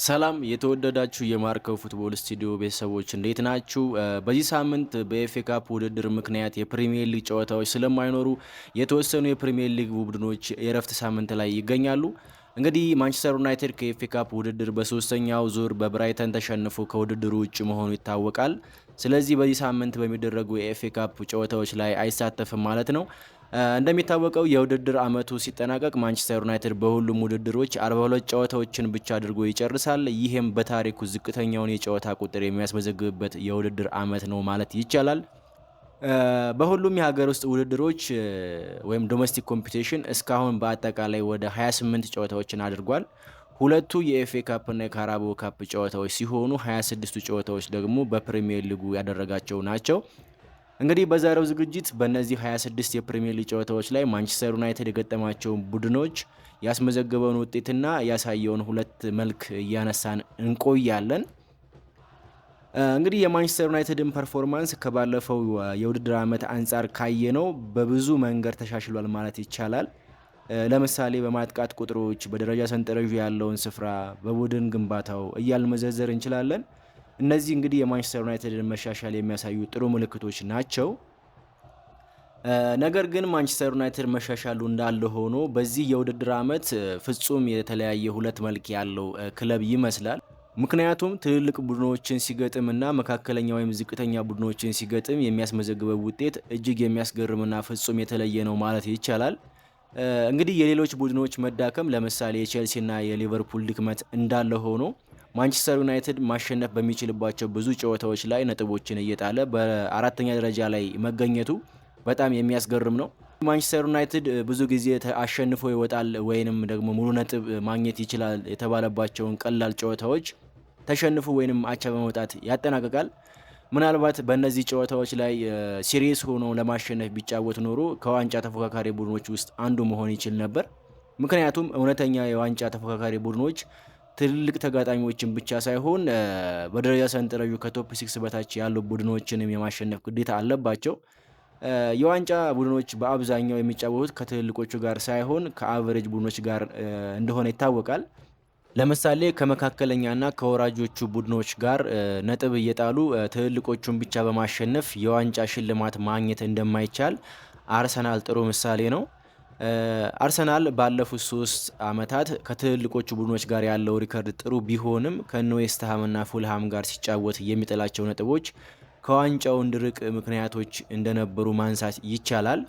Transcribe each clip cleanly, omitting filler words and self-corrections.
ሰላም የተወደዳችሁ የማርከው ፉትቦል ስቱዲዮ ቤተሰቦች እንዴት ናችሁ? በዚህ ሳምንት በኤፍኤ ካፕ ውድድር ምክንያት የፕሪሚየር ሊግ ጨዋታዎች ስለማይኖሩ የተወሰኑ የፕሪሚየር ሊግ ቡድኖች የእረፍት ሳምንት ላይ ይገኛሉ። እንግዲህ ማንቸስተር ዩናይትድ ከኤፍኤ ካፕ ውድድር በሶስተኛው ዙር በብራይተን ተሸንፎ ከውድድሩ ውጭ መሆኑ ይታወቃል። ስለዚህ በዚህ ሳምንት በሚደረጉ የኤፍኤ ካፕ ጨዋታዎች ላይ አይሳተፍም ማለት ነው። እንደሚታወቀው የውድድር አመቱ ሲጠናቀቅ ማንቸስተር ዩናይትድ በሁሉም ውድድሮች 42 ጨዋታዎችን ብቻ አድርጎ ይጨርሳል። ይህም በታሪኩ ዝቅተኛውን የጨዋታ ቁጥር የሚያስመዘግብበት የውድድር አመት ነው ማለት ይቻላል። በሁሉም የሀገር ውስጥ ውድድሮች ወይም ዶሜስቲክ ኮምፒቲሽን እስካሁን በአጠቃላይ ወደ 28 ጨዋታዎችን አድርጓል። ሁለቱ የኤፍኤ ካፕ እና የካራቦ ካፕ ጨዋታዎች ሲሆኑ 26ቱ ጨዋታዎች ደግሞ በፕሪሚየር ሊጉ ያደረጋቸው ናቸው። እንግዲህ በዛሬው ዝግጅት በእነዚህ 26 የፕሪሚየር ሊግ ጨዋታዎች ላይ ማንቸስተር ዩናይትድ የገጠማቸውን ቡድኖች ያስመዘገበውን ውጤትና ያሳየውን ሁለት መልክ እያነሳን እንቆያለን። እንግዲህ የማንቸስተር ዩናይትድን ፐርፎርማንስ ከባለፈው የውድድር ዓመት አንጻር ካየነው በብዙ መንገድ ተሻሽሏል ማለት ይቻላል። ለምሳሌ በማጥቃት ቁጥሮች፣ በደረጃ ሰንጠረዡ ያለውን ስፍራ፣ በቡድን ግንባታው እያልን መዘርዘር እንችላለን። እነዚህ እንግዲህ የማንቸስተር ዩናይትድን መሻሻል የሚያሳዩ ጥሩ ምልክቶች ናቸው። ነገር ግን ማንቸስተር ዩናይትድ መሻሻሉ እንዳለ ሆኖ በዚህ የውድድር ዓመት ፍጹም የተለያየ ሁለት መልክ ያለው ክለብ ይመስላል። ምክንያቱም ትልልቅ ቡድኖችን ሲገጥም እና መካከለኛ ወይም ዝቅተኛ ቡድኖችን ሲገጥም የሚያስመዘግበው ውጤት እጅግ የሚያስገርምና ፍጹም የተለየ ነው ማለት ይቻላል። እንግዲህ የሌሎች ቡድኖች መዳከም ለምሳሌ የቼልሲና የሊቨርፑል ድክመት እንዳለ ሆኖ ማንቸስተር ዩናይትድ ማሸነፍ በሚችልባቸው ብዙ ጨዋታዎች ላይ ነጥቦችን እየጣለ በአራተኛ ደረጃ ላይ መገኘቱ በጣም የሚያስገርም ነው። ማንቸስተር ዩናይትድ ብዙ ጊዜ አሸንፎ ይወጣል ወይንም ደግሞ ሙሉ ነጥብ ማግኘት ይችላል የተባለባቸውን ቀላል ጨዋታዎች ተሸንፎ ወይንም አቻ በመውጣት ያጠናቅቃል። ምናልባት በእነዚህ ጨዋታዎች ላይ ሲሪየስ ሆኖ ለማሸነፍ ቢጫወት ኖሮ ከዋንጫ ተፎካካሪ ቡድኖች ውስጥ አንዱ መሆን ይችል ነበር። ምክንያቱም እውነተኛ የዋንጫ ተፎካካሪ ቡድኖች ትልልቅ ተጋጣሚዎችን ብቻ ሳይሆን በደረጃ ሰንጠረዡ ከቶፕ 6 በታች ያሉ ቡድኖችንም የማሸነፍ ግዴታ አለባቸው። የዋንጫ ቡድኖች በአብዛኛው የሚጫወቱት ከትልልቆቹ ጋር ሳይሆን ከአቨሬጅ ቡድኖች ጋር እንደሆነ ይታወቃል። ለምሳሌ ከመካከለኛና ከወራጆቹ ቡድኖች ጋር ነጥብ እየጣሉ ትልልቆቹን ብቻ በማሸነፍ የዋንጫ ሽልማት ማግኘት እንደማይቻል አርሰናል ጥሩ ምሳሌ ነው። አርሰናል ባለፉት 3 ዓመታት ከትልልቆቹ ቡድኖች ጋር ያለው ሪከርድ ጥሩ ቢሆንም ከዌስትሃምና ፉልሃም ጋር ሲጫወት የሚጥላቸው ነጥቦች ከዋንጫው እንዲርቅ ምክንያቶች እንደነበሩ ማንሳት ይቻላል።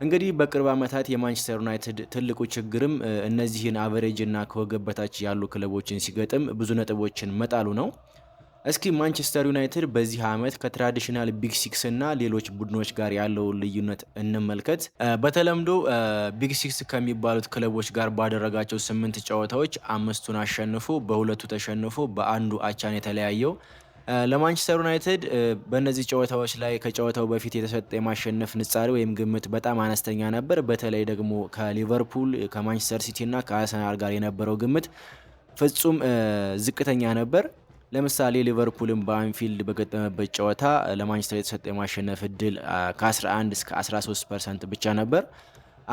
እንግዲህ በቅርብ ዓመታት የማንቸስተር ዩናይትድ ትልቁ ችግርም እነዚህን አቨሬጅ እና ከወገብ በታች ያሉ ክለቦችን ሲገጥም ብዙ ነጥቦችን መጣሉ ነው። እስኪ ማንቸስተር ዩናይትድ በዚህ ዓመት ከትራዲሽናል ቢግ ሲክስ እና ሌሎች ቡድኖች ጋር ያለውን ልዩነት እንመልከት። በተለምዶ ቢግ ሲክስ ከሚባሉት ክለቦች ጋር ባደረጋቸው 8 ጨዋታዎች 5ቱን አሸንፎ በሁለቱ ተሸንፎ በአንዱ አቻን የተለያየው። ለማንቸስተር ዩናይትድ በእነዚህ ጨዋታዎች ላይ ከጨዋታው በፊት የተሰጠ የማሸነፍ ንጻሬ ወይም ግምት በጣም አነስተኛ ነበር። በተለይ ደግሞ ከሊቨርፑል፣ ከማንቸስተር ሲቲ እና ከአርሰናል ጋር የነበረው ግምት ፍጹም ዝቅተኛ ነበር። ለምሳሌ ሊቨርፑልን በአንፊልድ በገጠመበት ጨዋታ ለማንቸስተር የተሰጠ የማሸነፍ እድል ከ11 እስከ 13% ብቻ ነበር።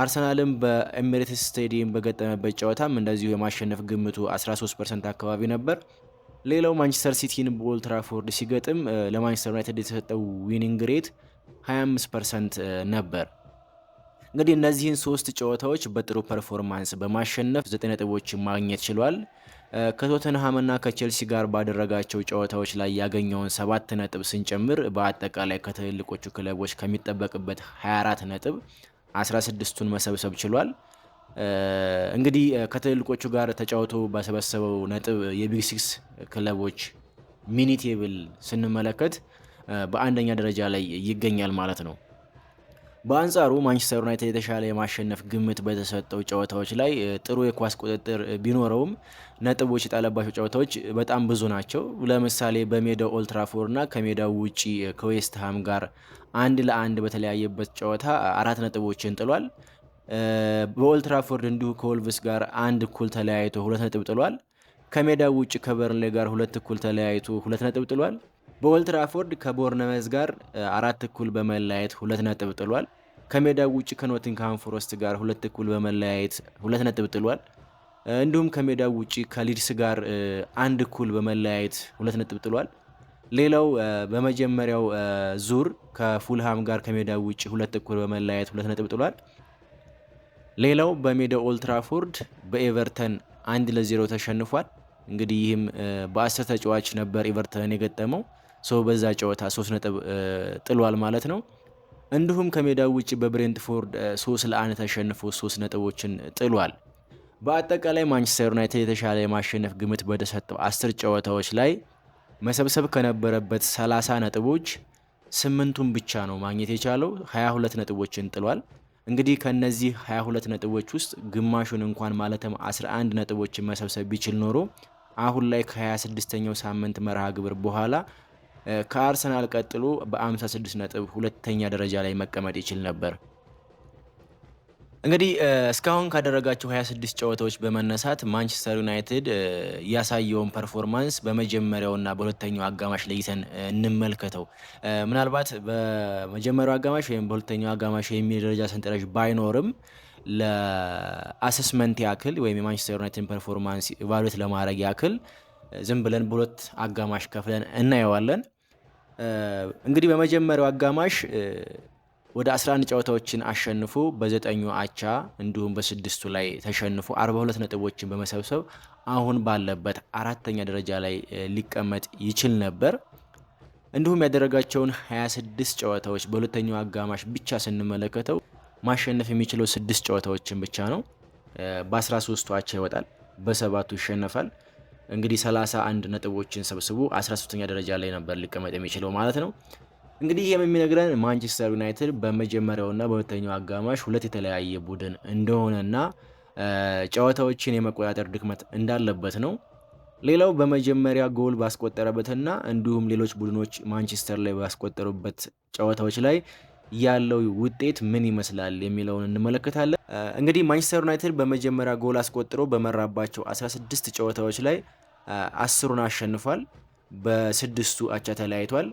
አርሰናልም በኤሚሬትስ ስቴዲየም በገጠመበት ጨዋታም እንደዚሁ የማሸነፍ ግምቱ 13% አካባቢ ነበር። ሌላው ማንቸስተር ሲቲን በኦልድ ትራፎርድ ሲገጥም ለማንቸስተር ዩናይትድ የተሰጠው ዊኒንግ ሬት 25% ነበር። እንግዲህ እነዚህን 3 ጨዋታዎች በጥሩ ፐርፎርማንስ በማሸነፍ 9 ነጥቦችን ማግኘት ችሏል። ከቶተንሃምና ከቼልሲ ጋር ባደረጋቸው ጨዋታዎች ላይ ያገኘውን 7 ነጥብ ስንጨምር በአጠቃላይ ከትልልቆቹ ክለቦች ከሚጠበቅበት 24 ነጥብ 16ቱን መሰብሰብ ችሏል። እንግዲህ ከትልልቆቹ ጋር ተጫውቶ ባሰበሰበው ነጥብ የቢግ ሲክስ ክለቦች ሚኒ ቴብል ስንመለከት በአንደኛ ደረጃ ላይ ይገኛል ማለት ነው። በአንጻሩ ማንቸስተር ዩናይትድ የተሻለ የማሸነፍ ግምት በተሰጠው ጨዋታዎች ላይ ጥሩ የኳስ ቁጥጥር ቢኖረውም ነጥቦች የጣለባቸው ጨዋታዎች በጣም ብዙ ናቸው። ለምሳሌ በሜዳው ኦልድ ትራፎርድ እና ከሜዳው ውጪ ከዌስትሃም ጋር 1-1 በተለያየበት ጨዋታ 4 ነጥቦችን ጥሏል። በኦልድ ትራፎርድ እንዲሁ ከወልቭስ ጋር 1 እኩል ተለያይቶ 2 ነጥብ ጥሏል። ከሜዳው ውጪ ከበርንሌ ጋር 2 እኩል ተለያይቶ 2 ነጥብ ጥሏል። በኦልድ ትራፎርድ ከቦርነመዝ ጋር 4 እኩል በመለያየት 2 ነጥብ ጥሏል። ከሜዳው ውጪ ከኖቲንግሃም ፎረስት ጋር 2 እኩል በመለያየት 2 ነጥብ ጥሏል። እንዲሁም ከሜዳው ውጪ ከሊድስ ጋር አንድ እኩል በመለያየት 2 ነጥብ ጥሏል። ሌላው በመጀመሪያው ዙር ከፉልሃም ጋር ከሜዳው ውጪ 2 እኩል በመለያየት 2 ነጥብ ጥሏል። ሌላው በሜዳው ኦልትራፎርድ በኤቨርተን 1-0 ተሸንፏል። እንግዲህ ይህም በ10 ተጫዋች ነበር ኤቨርተን የገጠመው በዛ ጨዋታ 3 ነጥብ ጥሏል ማለት ነው። እንዲሁም ከሜዳው ውጪ በብሬንትፎርድ 3-1 ተሸንፎ 3 ነጥቦችን ጥሏል። በአጠቃላይ ማንቸስተር ዩናይትድ የተሻለ የማሸነፍ ግምት በተሰጠው 10 ጨዋታዎች ላይ መሰብሰብ ከነበረበት 30 ነጥቦች 8ቱን ብቻ ነው ማግኘት የቻለው። 22 ነጥቦችን ጥሏል። እንግዲህ ከነዚህ 22 ነጥቦች ውስጥ ግማሹን እንኳን ማለትም 11 ነጥቦችን መሰብሰብ ቢችል ኖሮ አሁን ላይ ከ26ኛው ሳምንት መርሃ ግብር በኋላ ከአርሰናል ቀጥሎ በ56 ነጥብ ሁለተኛ ደረጃ ላይ መቀመጥ ይችል ነበር። እንግዲህ እስካሁን ካደረጋቸው 26 ጨዋታዎች በመነሳት ማንቸስተር ዩናይትድ ያሳየውን ፐርፎርማንስ በመጀመሪያውና በሁለተኛው አጋማሽ ለይተን እንመልከተው። ምናልባት በመጀመሪያው አጋማሽ ወይም በሁለተኛው አጋማሽ የሚል ደረጃ ሰንጠረዥ ባይኖርም ለአሰስመንት ያክል ወይም የማንቸስተር ዩናይትድ ፐርፎርማንስ ኢቫሉዌት ለማድረግ ያክል ዝም ብለን በሁለት አጋማሽ ከፍለን እናየዋለን። እንግዲህ በመጀመሪያው አጋማሽ ወደ 11 ጨዋታዎችን አሸንፎ በ9 አቻ እንዲሁም በ6ቱ ላይ ተሸንፎ 42 ነጥቦችን በመሰብሰብ አሁን ባለበት አራተኛ ደረጃ ላይ ሊቀመጥ ይችል ነበር። እንዲሁም ያደረጋቸውን 26 ጨዋታዎች በሁለተኛው አጋማሽ ብቻ ስንመለከተው ማሸነፍ የሚችለው 6 ጨዋታዎችን ብቻ ነው። በ13ቱ አቻ ይወጣል፣ በ7ቱ ይሸነፋል። እንግዲህ 31 ነጥቦችን ሰብስቦ 13ኛ ደረጃ ላይ ነበር ሊቀመጥ የሚችለው ማለት ነው። እንግዲህ ይህም የሚነግረን ማንቸስተር ዩናይትድ በመጀመሪያውና በሁለተኛው አጋማሽ ሁለት የተለያየ ቡድን እንደሆነና ጨዋታዎችን የመቆጣጠር ድክመት እንዳለበት ነው። ሌላው በመጀመሪያ ጎል ባስቆጠረበትና እንዲሁም ሌሎች ቡድኖች ማንቸስተር ላይ ባስቆጠሩበት ጨዋታዎች ላይ ያለው ውጤት ምን ይመስላል የሚለውን እንመለከታለን። እንግዲህ ማንቸስተር ዩናይትድ በመጀመሪያ ጎል አስቆጥሮ በመራባቸው 16 ጨዋታዎች ላይ 10ሩን አሸንፏል፣ በ6ቱ አቻ ተለያይቷል።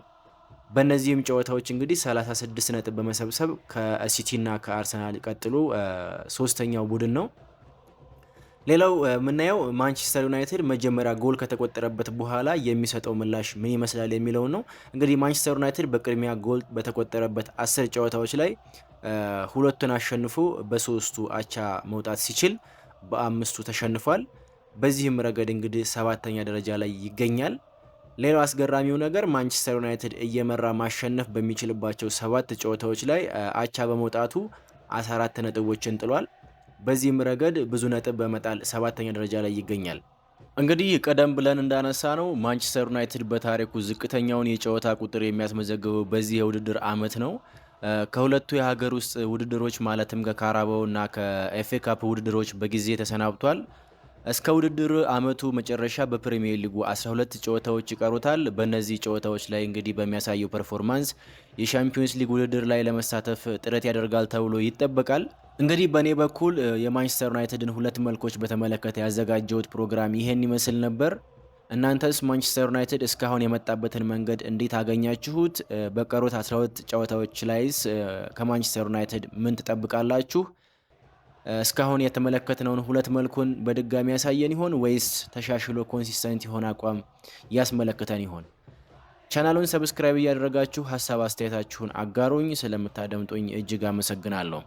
በእነዚህም ጨዋታዎች እንግዲህ 36 ነጥብ በመሰብሰብ ከሲቲና ከአርሰናል ቀጥሎ ሶስተኛው ቡድን ነው። ሌላው የምናየው ማንቸስተር ዩናይትድ መጀመሪያ ጎል ከተቆጠረበት በኋላ የሚሰጠው ምላሽ ምን ይመስላል የሚለው ነው። እንግዲህ ማንቸስተር ዩናይትድ በቅድሚያ ጎል በተቆጠረበት 10 ጨዋታዎች ላይ ሁለቱን አሸንፎ በ3ቱ አቻ መውጣት ሲችል በ5ቱ ተሸንፏል። በዚህም ረገድ እንግዲህ 7ኛ ደረጃ ላይ ይገኛል። ሌላው አስገራሚው ነገር ማንቸስተር ዩናይትድ እየመራ ማሸነፍ በሚችልባቸው 7 ጨዋታዎች ላይ አቻ በመውጣቱ 14 ነጥቦችን ጥሏል። በዚህም ረገድ ብዙ ነጥብ በመጣል 7ኛ ደረጃ ላይ ይገኛል። እንግዲህ ቀደም ብለን እንዳነሳ ነው ማንቸስተር ዩናይትድ በታሪኩ ዝቅተኛውን የጨዋታ ቁጥር የሚያስመዘግበው በዚህ የውድድር ዓመት ነው። ከሁለቱ የሀገር ውስጥ ውድድሮች ማለትም ከካራባው እና ከኤፍኤ ካፕ ውድድሮች በጊዜ ተሰናብቷል። እስከ ውድድር ዓመቱ መጨረሻ በፕሪሚየር ሊጉ 12 ጨዋታዎች ይቀሩታል። በእነዚህ ጨዋታዎች ላይ እንግዲህ በሚያሳየው ፐርፎርማንስ የሻምፒዮንስ ሊግ ውድድር ላይ ለመሳተፍ ጥረት ያደርጋል ተብሎ ይጠበቃል። እንግዲህ በእኔ በኩል የማንቸስተር ዩናይትድን ሁለት መልኮች በተመለከተ ያዘጋጀሁት ፕሮግራም ይሄን ይመስል ነበር። እናንተስ ማንቸስተር ዩናይትድ እስካሁን የመጣበትን መንገድ እንዴት አገኛችሁት? በቀሩት 12 ጨዋታዎች ላይስ ከማንቸስተር ዩናይትድ ምን ትጠብቃላችሁ? እስካሁን የተመለከትነውን ሁለት መልኩን በድጋሚ ያሳየን ይሆን ወይስ ተሻሽሎ ኮንሲስተንት የሆነ አቋም ያስመለክተን ይሆን? ቻናሉን ሰብስክራይብ እያደረጋችሁ ሀሳብ አስተያየታችሁን አጋሩኝ። ስለምታደምጡኝ እጅግ አመሰግናለሁ።